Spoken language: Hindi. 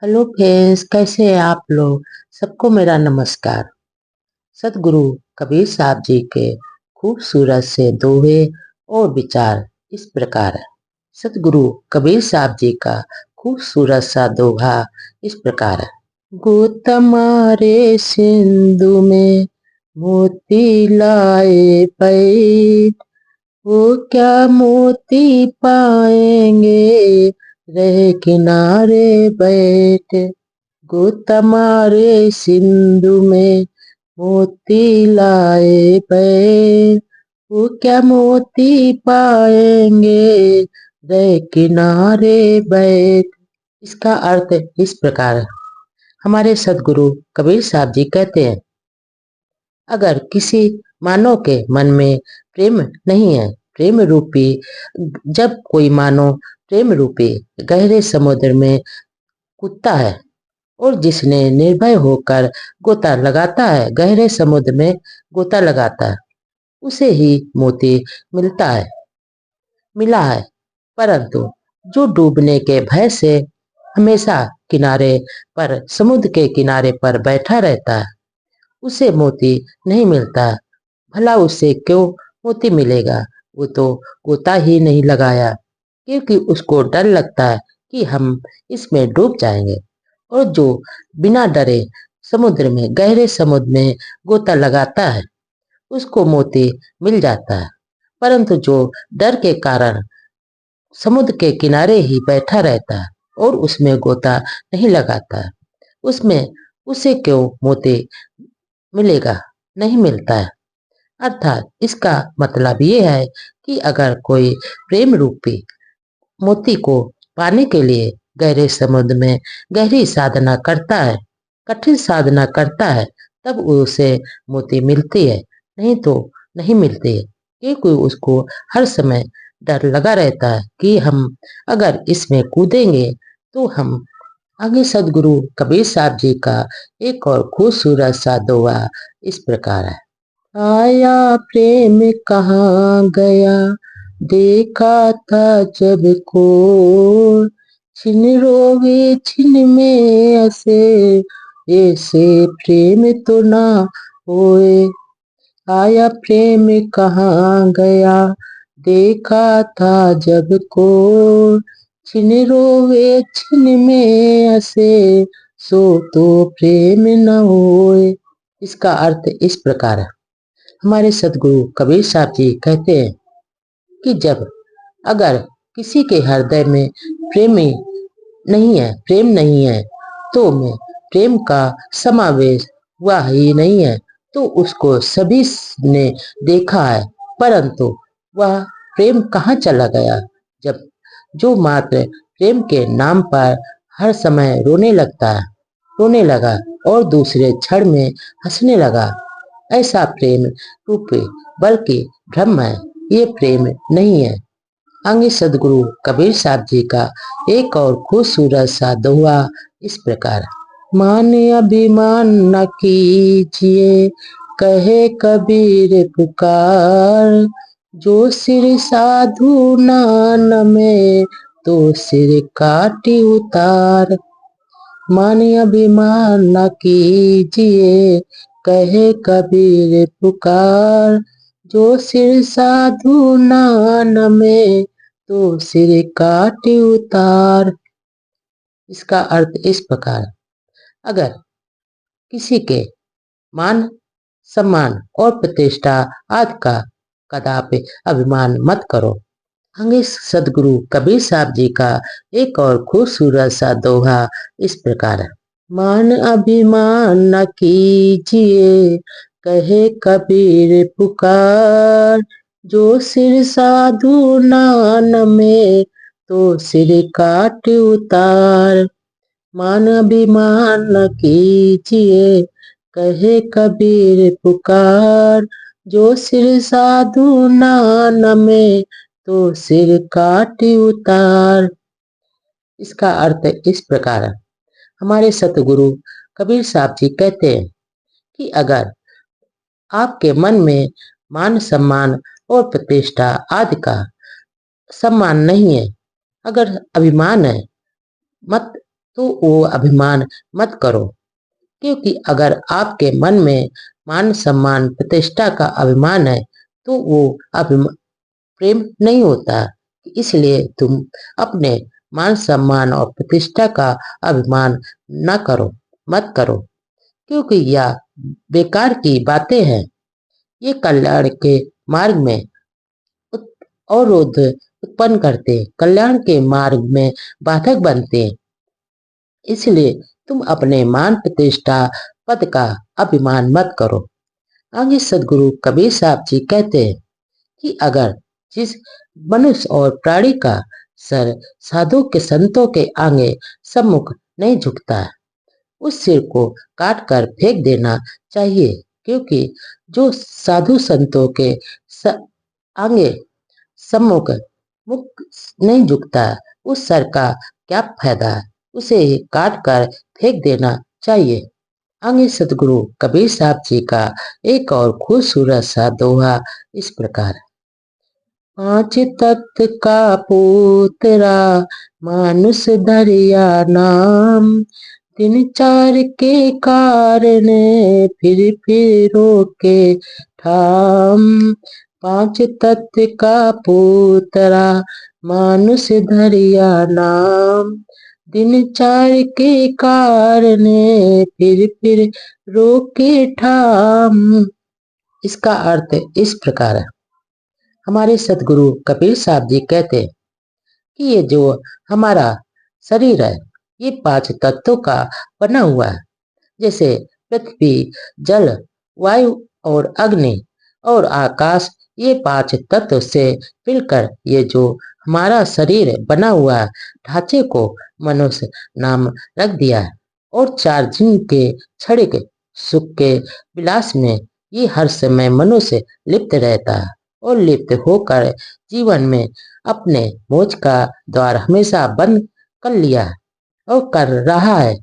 हेलो फ्रेंड्स, कैसे हैं आप लोग। सबको मेरा नमस्कार। सतगुरु कबीर साहब जी के खूबसूरत से दोहे और विचार इस प्रकार है। सतगुरु कबीर साहब जी का खूबसूरत सा दोहा इस प्रकार है। गोतमारे सिंधु में मोती लाए पैठ, वो क्या मोती पाएंगे रह किनारे बैठ। गोतमारे सिंधु में मोती लाए बैठ, वो क्या मोती पाएंगे रह किनारे बैठ। इसका अर्थ इस प्रकार है। हमारे सदगुरु कबीर साहब जी कहते हैं, अगर किसी मानव के मन में प्रेम नहीं है, प्रेम रूपी जब कोई मानव प्रेम रूपी गहरे समुद्र में कूदता है और जिसने निर्भय होकर गोता लगाता है, गहरे समुद्र में गोता लगाता है, उसे ही मोती मिलता है, मिला है। परंतु जो डूबने के भय से हमेशा किनारे पर, समुद्र के किनारे पर बैठा रहता है, उसे मोती नहीं मिलता। भला उसे क्यों मोती मिलेगा, वो तो गोता ही नहीं लगाया, क्योंकि उसको डर लगता है कि हम इसमें डूब जाएंगे। और जो बिना डरे समुद्र में, गहरे समुद्र में गोता लगाता है, उसको मोती मिल जाता है। परंतु जो डर के कारण समुद्र के किनारे ही बैठा रहता है और उसमें गोता नहीं लगाता है, उसमें उसे क्यों मोती मिलेगा, नहीं मिलता है। अर्थात इसका मतलब ये है कि अगर कोई प्रेम रूपी मोती को पाने के लिए गहरे समुद्र में गहरी साधना करता है, कठिन साधना करता है, तब उसे मोती मिलती है, नहीं तो नहीं मिलती है। क्योंकि उसको हर समय डर लगा रहता है कि हम अगर इसमें कूदेंगे तो हम आगे। सदगुरु कबीर साहब जी का एक और खूबसूरत सा दोहा इस प्रकार है। आया प्रेम कहाँ गया, देखा था जब को, छिन रोवे छिन में ऐसे, ऐसे प्रेम तो ना होए। आया प्रेम कहाँ गया, देखा था जब को, छिन रोवे छिन में ऐसे, सो तो प्रेम न होए। इसका अर्थ इस प्रकार है। हमारे सदगुरु कबीर साहब जी कहते हैं कि जब अगर किसी के हृदय में प्रेमी नहीं है, प्रेम नहीं है, तो में प्रेम का समावेश हुआ ही नहीं है, तो उसको सभी ने देखा है, परंतु वह प्रेम कहाँ चला गया। जब जो मात्र प्रेम के नाम पर हर समय रोने लगता है, रोने लगा और दूसरे क्षण में हंसने लगा, ऐसा प्रेम रूपी बल्कि भ्रम है, ये प्रेम नहीं है। आगे सदगुरु कबीर साहब जी का एक और खूबसूरत सा दोहा इस प्रकार। मान अभिमान न कीजिए, कहे कबीर पुकार, जो सिर साधु नान में, तो सिर काटी उतार। मान अभिमान न कीजिए, कहे कबीर पुकार, जो सिर साधु नान में, तो सिर काटी उतार। इसका अर्थ इस प्रकार। अगर किसी के मान, सम्मान और प्रतिष्ठा आदि का कदापि अभिमान मत करो। आगे सदगुरु कबीर साहब जी का एक और खूबसूरत सा दोहा इस प्रकार है। मान अभिमान न कीजिए, कहे कबीर पुकार, जो सिर साधु नान में, तो सिर काट उतार। मान अभिमान न कीजिए, कहे कबीर पुकार, जो सिर साधु नान में, तो सिर काटी उतार। इसका अर्थ इस प्रकार है। हमारे सतगुरु कबीर साहब जी कहते हैं कि अगर आपके मन में मान सम्मान और प्रतिष्ठा आदि का सम्मान नहीं है, अगर अभिमान है, मत तो वो अभिमान मत करो, क्योंकि अगर आपके मन में मान सम्मान प्रतिष्ठा का अभिमान है तो वो अभिमान प्रेम नहीं होता। इसलिए तुम अपने मान सम्मान और प्रतिष्ठा का अभिमान न करो, मत करो, क्योंकि यह बेकार की बातें हैं। ये कल्याण के मार्ग में अवरोध उत्पन्न करते हैं, कल्याण के मार्ग में बाधक बनते हैं। इसलिए तुम अपने मान प्रतिष्ठा पद का अभिमान मत करो। आगे सदगुरु कबीर साहब जी कहते हैं कि अगर जिस मनुष्य और प्राणी का सर साधु के संतों के आगे सम्मुख नहीं झुकता है, उस सिर को काट कर फेंक देना चाहिए, क्योंकि जो साधु संतों के आगे सम्मुख मुख नहीं झुकता, उस सर का क्या फायदा है, उसे ही काट कर फेंक देना चाहिए। आगे सतगुरु कबीर साहब जी का एक और खूबसूरत सा दोहा इस प्रकार है। पांच तत्व का पुत्रा मानुष धरिया नाम, दिन चार के कारण फिर रोके ठाम। पांच तत्व का पुत्रा मानुष धरिया नाम, दिन चार के कारण फिर रोके ठाम। इसका अर्थ इस प्रकार है। हमारे सतगुरु कबीर साहब जी कहते हैं कि ये जो हमारा शरीर है, ये पांच तत्वों का बना हुआ है, जैसे पृथ्वी, जल, वायु और अग्नि और आकाश। ये पांच तत्व से मिलकर ये जो हमारा शरीर बना हुआ है, ढांचे को मनुष्य नाम रख दिया है। और चार दिन के क्षणिक सुख के विलास में ये हर समय मनुष्य लिप्त रहता है और लिप्त होकर जीवन में अपने मोक्ष का द्वार हमेशा बंद कर लिया है और कर रहा है।